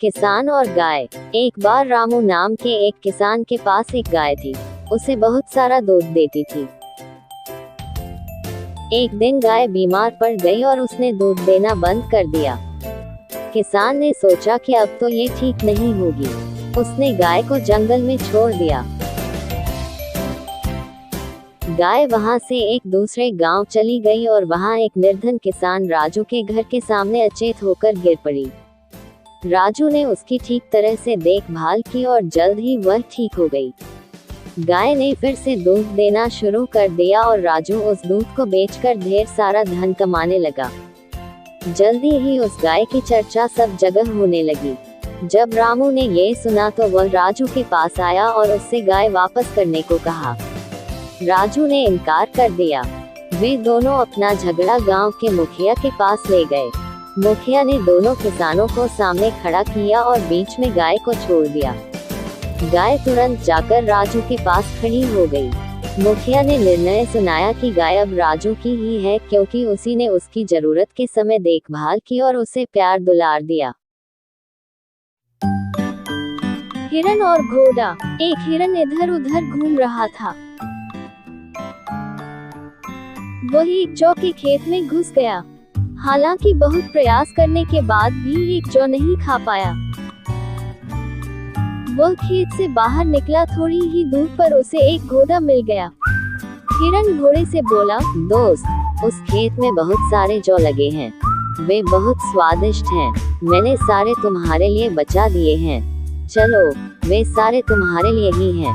किसान और गाय। एक बार रामू नाम के एक किसान के पास एक गाय थी। उसे बहुत सारा दूध देती थी। एक दिन गाय बीमार पड़ गई और उसने दूध देना बंद कर दिया। किसान ने सोचा कि अब तो ये ठीक नहीं होगी। उसने गाय को जंगल में छोड़ दिया। गाय वहां से एक दूसरे गांव चली गई और वहां एक निर्धन किसान राजू के घर के सामने अचेत होकर गिर पड़ी। राजू ने उसकी ठीक तरह से देखभाल की और जल्द ही वह ठीक हो गई। गाय ने फिर से दूध देना शुरू कर दिया और राजू उस दूध को बेचकर ढेर सारा धन कमाने लगा। जल्दी ही उस गाय की चर्चा सब जगह होने लगी। जब रामू ने ये सुना तो वह राजू के पास आया और उससे गाय वापस करने को कहा। राजू ने इनकार कर दिया। वे दोनों अपना झगड़ा गांव के मुखिया के पास ले गए। मुखिया ने दोनों किसानों को सामने खड़ा किया और बीच में गाय को छोड़ दिया। गाय तुरंत जाकर राजू के पास खड़ी हो गई। मुखिया ने निर्णय सुनाया कि गाय अब राजू की ही है, क्योंकि उसी ने उसकी जरूरत के समय देखभाल की और उसे प्यार दुलार दिया। हिरन और घोड़ा। एक हिरन इधर उधर घूम रहा था। वही एक जौ के खेत में घुस गया। हालांकि बहुत प्रयास करने के बाद भी एक जौ नहीं खा पाया। वह खेत से बाहर निकला। थोड़ी ही दूर पर उसे एक घोड़ा मिल गया। हिरन घोड़े से बोला, दोस्त, उस खेत में बहुत सारे जौ लगे हैं। वे बहुत स्वादिष्ट हैं। मैंने सारे तुम्हारे लिए बचा दिए हैं। चलो, वे सारे तुम्हारे लिए ही हैं।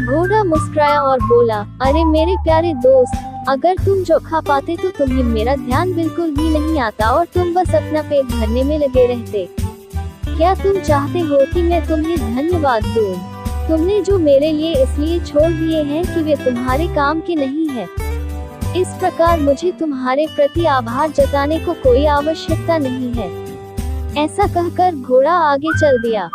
घोड़ा मुस्कुराया और बोला, अरे मेरे प्यारे दोस्त, अगर तुम जो खा पाते तो तुम्हें मेरा ध्यान बिल्कुल भी नहीं आता और तुम बस अपना पेट भरने में लगे रहते। क्या तुम चाहते हो कि मैं तुम्हें धन्यवाद दूं? तुमने जो मेरे लिए इसलिए छोड़ दिए हैं कि वे तुम्हारे काम के नहीं हैं। इस प्रकार मुझे तुम्हारे प्रति आभार जताने को कोई आवश्यकता नहीं है। ऐसा कहकर घोड़ा आगे चल दिया।